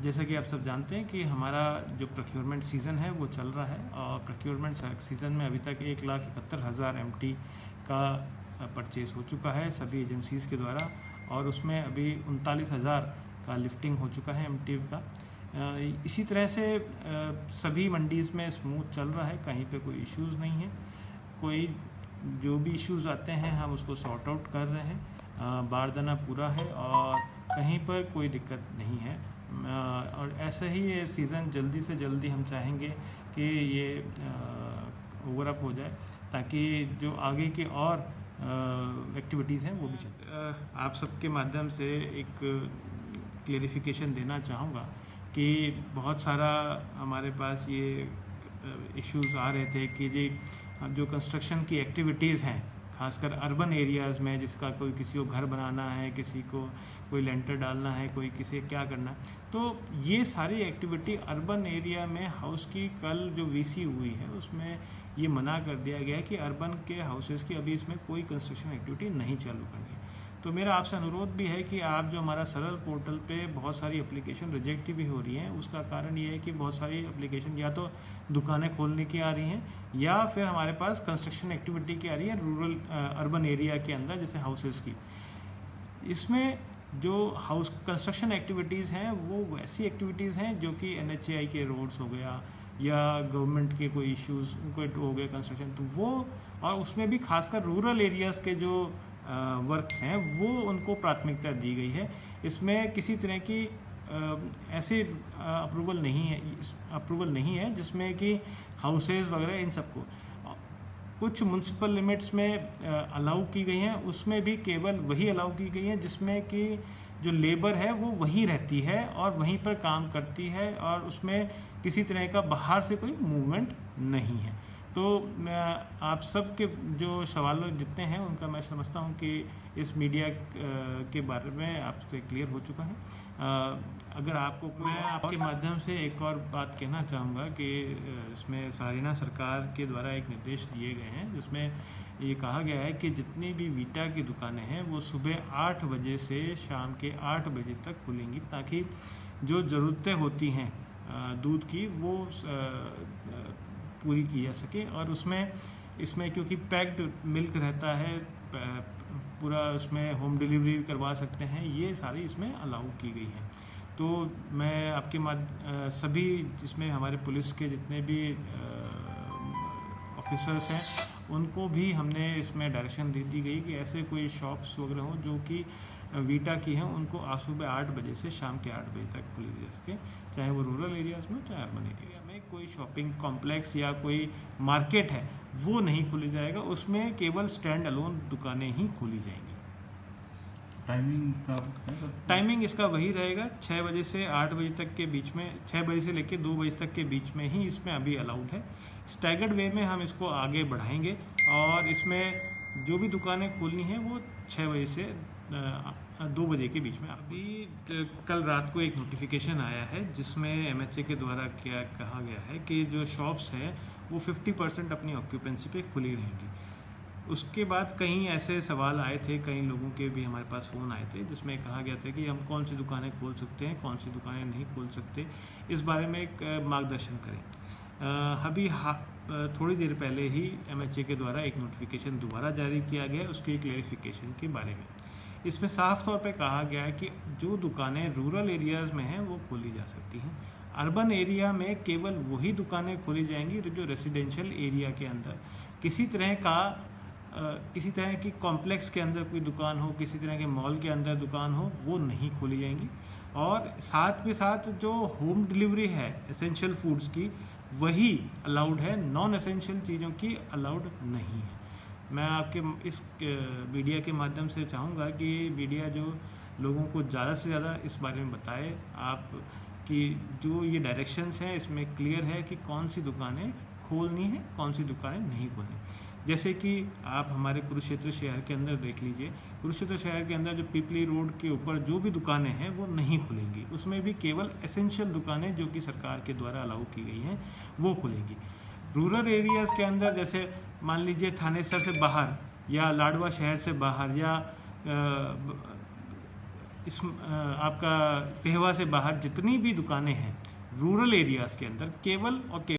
जैसा कि आप सब जानते हैं कि हमारा जो प्रोक्योरमेंट सीज़न है वो चल रहा है और प्रोक्योरमेंट सीज़न में अभी तक 1,71,000 MT का परचेस हो चुका है सभी एजेंसीज़ के द्वारा और उसमें अभी 39,000 का लिफ्टिंग हो चुका है MT का। इसी तरह से सभी मंडीज़ में स्मूथ चल रहा है, कहीं पे कोई इश्यूज़ नहीं है। कोई जो भी इश्यूज़ आते हैं हम उसको सॉर्ट आउट कर रहे हैं, बारदाना पूरा है और कहीं पर कोई दिक्कत नहीं है। और ऐसा ही ये सीज़न जल्दी से जल्दी हम चाहेंगे कि ये ओवर अप हो जाए ताकि जो आगे की और एक्टिविटीज़ हैं वो भी चलते। आप सबके माध्यम से एक क्लेरिफिकेशन देना चाहूँगा कि बहुत सारा हमारे पास ये इश्यूज़ आ रहे थे कि जी जो कंस्ट्रक्शन की एक्टिविटीज़ हैं खासकर अर्बन एरियाज़ में, जिसका कोई किसी को घर बनाना है, किसी को कोई लेंटर डालना है, कोई किसी क्या करना है, तो ये सारी एक्टिविटी अर्बन एरिया में हाउस की कल जो वीसी हुई है उसमें ये मना कर दिया गया है कि अर्बन के हाउसेस की अभी इसमें कोई कंस्ट्रक्शन एक्टिविटी नहीं चालू करनी है। तो मेरा आपसे अनुरोध भी है कि आप जो हमारा सरल पोर्टल पे बहुत सारी एप्लीकेशन रिजेक्ट भी हो रही हैं, उसका कारण ये है कि बहुत सारी एप्लीकेशन या तो दुकानें खोलने की आ रही हैं या फिर हमारे पास कंस्ट्रक्शन एक्टिविटी की आ रही है रूरल अर्बन एरिया के अंदर, जैसे हाउसेस की। इसमें जो हाउस कंस्ट्रक्शन एक्टिविटीज़ हैं वो वैसी एक्टिविटीज़ हैं जो कि NHAI के रोड्स हो गया या गवर्नमेंट के कोई इश्यूज़ कोई हो गए कंस्ट्रक्शन, तो वो और उसमें भी खासकर रूरल एरियाज़ के जो वर्क्स हैं वो उनको प्राथमिकता दी गई है। इसमें किसी तरह की ऐसे अप्रूवल नहीं है जिसमें कि हाउसेज वगैरह इन सबको कुछ म्यूनसिपल लिमिट्स में अलाउ की गई हैं, उसमें भी केवल वही अलाउ की गई हैं जिसमें कि जो लेबर है वो वहीं रहती है और वहीं पर काम करती है और उसमें किसी तरह का बाहर से कोई मूवमेंट नहीं है। तो मैं आप सब के जो सवाल जितने हैं उनका मैं समझता हूं कि इस मीडिया के बारे में आपसे क्लियर हो चुका है। अगर आपको मैं आपके माध्यम से एक और बात कहना चाहूँगा कि इसमें सारीना सरकार के द्वारा एक निर्देश दिए गए हैं जिसमें ये कहा गया है कि जितनी भी वीटा की दुकानें हैं वो सुबह 8 बजे से शाम के 8 बजे तक खुलेंगी ताकि जो ज़रूरतें होती हैं दूध की वो पूरी की जा सके। और इसमें क्योंकि पैक्ड मिल्क रहता है, पूरा उसमें होम डिलीवरी करवा सकते हैं, ये सारी इसमें अलाउ की गई है। तो मैं आपके सभी जिसमें हमारे पुलिस के जितने भी ऑफिसर्स हैं उनको भी हमने इसमें डायरेक्शन दे दी गई कि ऐसे कोई शॉप्स वगैरह हों जो कि वीटा की हैं उनको आज सुबह 8 बजे से शाम के 8 बजे तक खुली जा सके, चाहे वो रूरल एरियाज़ में चाहे अर्बन एरिया में। कोई शॉपिंग कॉम्प्लेक्स या कोई मार्केट है वो नहीं खोली जाएगा, उसमें केवल स्टैंड अलोन दुकानें ही खोली जाएंगी। टाइमिंग इसका वही रहेगा, 6 बजे से 8 बजे तक के बीच में, 6 बजे से लेकर 2 बजे तक के बीच में ही इसमें अभी अलाउड है। स्टैगर्ड वे में हम इसको आगे बढ़ाएंगे और इसमें जो भी दुकानें खोलनी हैं वो 6 बजे से 2 बजे के बीच में। अभी कल रात को एक नोटिफिकेशन आया है जिसमें MHA के द्वारा क्या कहा गया है कि जो शॉप्स हैं वो 50% अपनी ऑक्यूपेंसी पे खुली रहेंगी। उसके बाद कई ऐसे सवाल आए थे, कई लोगों के भी हमारे पास फ़ोन आए थे जिसमें कहा गया था कि हम कौन सी दुकानें खोल सकते हैं, कौन सी दुकानें नहीं खोल सकते, इस बारे में एक मार्गदर्शन करें। अभी थोड़ी देर पहले ही MHA के द्वारा एक नोटिफिकेशन दोबारा जारी किया गया उसकी क्लैरिफिकेशन के बारे में। इसमें साफ तौर पे कहा गया है कि जो दुकानें रूरल एरियाज़ में हैं वो खोली जा सकती हैं, अर्बन एरिया में केवल वही दुकानें खोली जाएंगी जो रेसिडेंशियल एरिया के अंदर किसी तरह की कॉम्प्लेक्स के अंदर कोई दुकान हो, किसी तरह के मॉल के अंदर दुकान हो, वो नहीं खोली जाएंगी। और साथ में साथ जो होम डिलीवरी है एसेंशियल फूड्स की वही अलाउड है, नॉन एसेंशियल चीज़ों की अलाउड नहीं है। मैं आपके इस मीडिया के माध्यम से चाहूँगा कि मीडिया जो लोगों को ज़्यादा से ज़्यादा इस बारे में बताए आप कि जो ये डायरेक्शंस हैं इसमें क्लियर है कि कौन सी दुकानें खोलनी है, कौन सी दुकानें नहीं खोलनी। जैसे कि आप हमारे कुरुक्षेत्र शहर के अंदर देख लीजिए, कुरुक्षेत्र शहर के अंदर जो पिपली रोड के ऊपर जो भी दुकानें हैं वो नहीं खुलेंगी, उसमें भी केवल एसेंशियल दुकानें जो कि सरकार के द्वारा अलाउ की गई हैं वो खुलेंगी। रूरल एरियाज़ के अंदर जैसे मान लीजिए थानेसर से बाहर या लाडवा शहर से बाहर या इस आपका पेहवा से बाहर जितनी भी दुकानें हैं रूरल एरियाज़ के अंदर केवल और केवल